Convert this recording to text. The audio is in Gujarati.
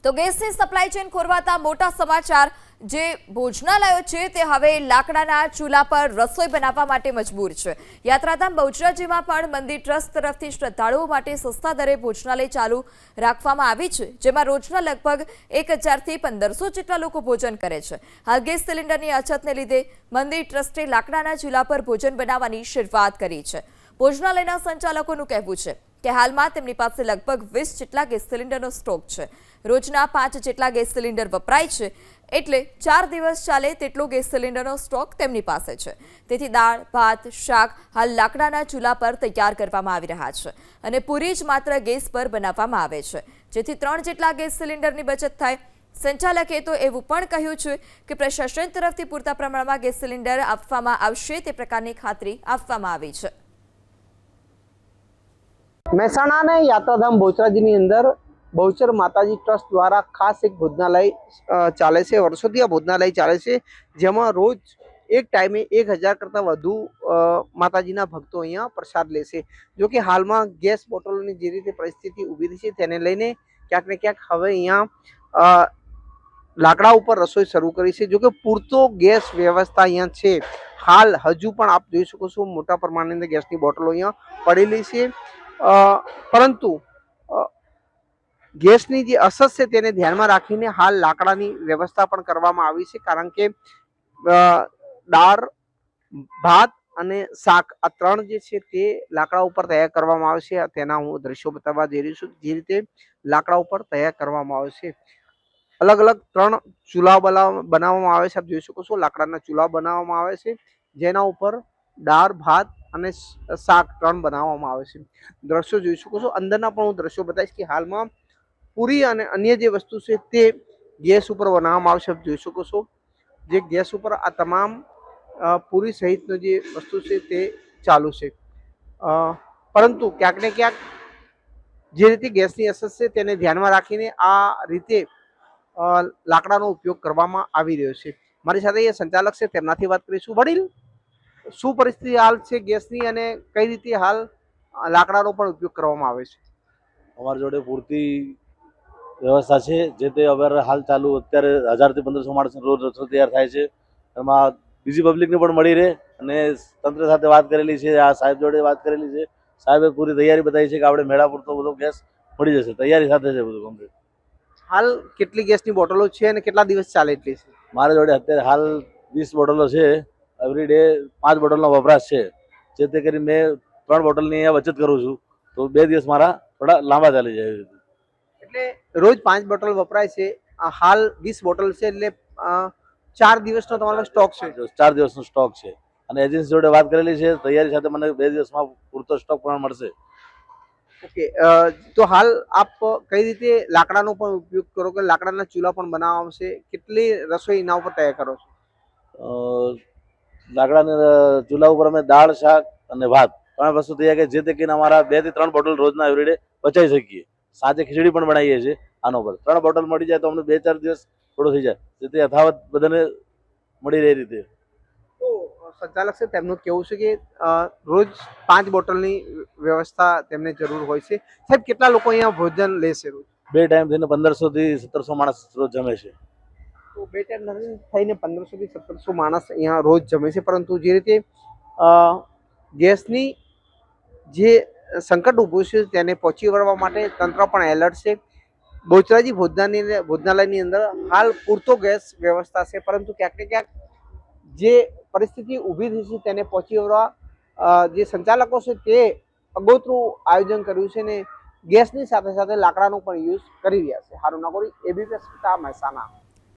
તો ગેસની સપ્લાય ચેન ખોરવાતા મોટા સમાચાર। જે ભોજનાલયો છે તે હવે લાકડાના ચૂલા પર રસોઈ બનાવવા માટે મજબૂર છે। યાત્રાધામ બહુચરાજીમાં પણ મંદિર ટ્રસ્ટ તરફથી શ્રદ્ધાળુઓ માટે સસ્તા દરે ભોજનાલય ચાલુ રાખવામાં આવી છે, જેમાં રોજના લગભગ 1000 થી 1500 જેટલા લોકો ભોજન કરે છે। હાલ ગેસ સિલિન્ડરની અછતને લીધે મંદિર ટ્રસ્ટે લાકડાના ચૂલા પર ભોજન બનાવવાની શરૂઆત કરી છે। ભોજનાલયના સંચાલકોનું કહેવું છે કે હાલમાં તેમની પાસે લગભગ 20 જેટલા ગેસ સિલિન્ડરનો સ્ટોક છે। રોજના 5 જેટલા ગેસ સિલિન્ડર વપરાય છે, એટલે 4 દિવસ ચાલે તેટલો ગેસ સિલિન્ડરનો સ્ટોક તેમની પાસે છે। તેથી દાળ, ભાત, શાક હાલ લાકડાના ચૂલા પર તૈયાર કરવામાં આવી રહ્યા છે અને પૂરી જ માત્ર ગેસ પર બનાવવામાં આવે છે, જેથી 3 જેટલા ગેસ સિલિન્ડરની બચત થાય। સંચાલકે તો એવું પણ કહ્યું છે કે પ્રશાસન તરફથી પૂરતા પ્રમાણમાં ગેસ સિલિન્ડર આપવામાં આવશે તે પ્રકારની ખાતરી આપવામાં આવી છે। મહેસાણા યાત્રાધામ બહુચરાજીની અંદર બહુચર માતાજી ટ્રસ્ટ દ્વારા ખાસ એક ભોજનાલય ચાલે છે। વર્ષોથી આ ભોજનાલય ચાલે છે, જેમાં રોજ એક ટાઈમે 1000 કરતાં વધુ માતાજીના ભક્તો અહીંયા પ્રસાદ લે છે। જો કે હાલમાં ગેસ બોટલોની જે રીતે પરિસ્થિતિ ઊભી થઈ છે તેને લઈને ક્યાંક ને ક્યાંક હવે અહીંયા લાકડા ઉપર રસોઈ શરૂ કરી છે। જો કે પૂરતો ગેસ વ્યવસ્થા અહીંયા છે। હાલ હજુ પણ આપ જોઈ શકો છો મોટા પ્રમાણની અંદર ગેસની બોટલો અહીંયા પડેલી છે, પરંતુ ગેસની જે અછત છે તેને ધ્યાનમાં રાખીને હાલ લાકડાની વ્યવસ્થા પણ કરવામાં આવી છે, કારણ કે દાળ, ભાત અને શાક આ 3 જે છે તે લાકડા ઉપર તૈયાર કરવામાં આવે છે। તેના હું દ્રશ્યો બતાવવા જઈ રહ્યો છું। જે રીતે લાકડા ઉપર તૈયાર કરવામાં આવે છે, અલગ અલગ 3 ચૂલા બનાવવામાં આવે છે। આપ જોઈ શકો છો લાકડાના ચૂલા બનાવવામાં આવે છે, જેના ઉપર દાળ, ભાત અને શાક 3 બનાવવામાં આવે છે। દ્રશ્યો જોઈ શકો છો। અંદરના પણ હું દ્રશ્યો બતાવીશ કે હાલમાં પૂરી અને અન્ય જે વસ્તુ છે તે ગેસ ઉપર બનાવવામાં આવશે। આપ જોઈ શકો છો જે ગેસ ઉપર આ તમામ પૂરી સહિતનો જે વસ્તુ છે તે ચાલુ છે, પરંતુ ક્યાંક ને ક્યાંક જે રીતે ગેસની અછત છે તેને ધ્યાનમાં રાખીને આ રીતે લાકડાનો ઉપયોગ કરવામાં આવી રહ્યો છે। મારી સાથે એ સંચાલક છે, તેમનાથી વાત કરીશું। વડીલ, શું પરિસ્થિતિ હાલ છે ગેસની અને કઈ રીતે હાલ લાકડાનો પણ ઉપયોગ કરવામાં આવે છે? અમારી જોડે પૂરતી વ્યવસ્થા છે, જે તે હવે હાલ ચાલુ અત્યારે 1000 થી 1500 માણસ રોજ રસોઈ તૈયાર થાય છે। એમાં બીજી પબ્લિકને પણ મળી રહે અને તંત્ર સાથે વાત કરેલી છે, આ સાહેબ જોડે વાત કરેલી છે। સાહેબે પૂરી તૈયારી બતાવી છે કે આપણે મેળા પૂરતો બધો ગેસ મળી જશે, તૈયારી સાથે છે બધું કમ્પ્લીટ। હાલ કેટલી ગેસની બોટલો છે અને કેટલા દિવસ ચાલે એટલી છે? મારા જોડે અત્યારે હાલ 20 બોટલો છે। એવરી ડે 5 બોટલનો વપરાશ છે, જેથી કરી મેં 3 બોટલની અહીંયા બચત કરું છું, તો 2 દિવસ મારા થોડા લાંબા ચાલી જાય। એટલે રોજ 5 બોટલ વપરાય છે, હાલ 20 બોટલ છે, એટલે 4 દિવસનો તમારો સ્ટોક છે? 4 દિવસનો સ્ટોક છે અને એજન્સી જોડે વાત કરેલી છે, તૈયારી સાથે મને 2 દિવસમાં પૂરતો સ્ટોક પણ મળશે। ઓકે, તો હાલ આપ કઈ રીતે લાકડાનો પણ ઉપયોગ કરો કે લાકડાના ચૂલા પણ બનાવવા આવશે? કેટલી રસોઈ એના ઉપર તૈયાર કરો છો? લાકડાના ચૂલા ઉપર અમે દાળ, શાક અને ભાત 3 વસ્તુ તૈયાર કરી, જે તે કરીને અમારા 2 થી 3 બોટલ રોજના એવરીડે બચાવી શકીએ। સાંજે ખીચડી પણ બનાવીએ છીએ આનો પર। 3 બોટલ મળી જાય તો અમને 2-4 દિવસ થોડો થઈ જાય, જેથી યથાવત બધાને મળી રહે રીતે। તો સંચાલક છે તેમનું કેવું છે કે રોજ 5 બોટલની વ્યવસ્થા તેમને જરૂર હોય છે। સાહેબ, કેટલા લોકો અહીંયા ભોજન લેશે રોજ? 2 ટાઈમ થઈને 1500 થી 1700 માણસ રોજ જમે છે। તો 2 ટાઈમ થઈને 1500 થી 1700 માણસ અહીંયા રોજ જમે છે, પરંતુ જે રીતે ગેસની જે સંકટ ઊભું છે તેને પહોંચી વળવા માટે તંત્ર પણ એલર્ટ છે। બહુચરાજી ભોજનાલયની અંદર હાલ પૂરતો ગેસ વ્યવસ્થા છે, પરંતુ ક્યાંક ને ક્યાંક જે પરિસ્થિતિ ઊભી થઈ છે તેને પહોંચી વળવા જે સંચાલકો છે તે અગોતરું આયોજન કર્યું છે ને ગેસની સાથે સાથે લાકડાનો પણ યુઝ કરી રહ્યા છે। હારું નાગોરી, એબીપી અસ્મિતા, મહેસાણા।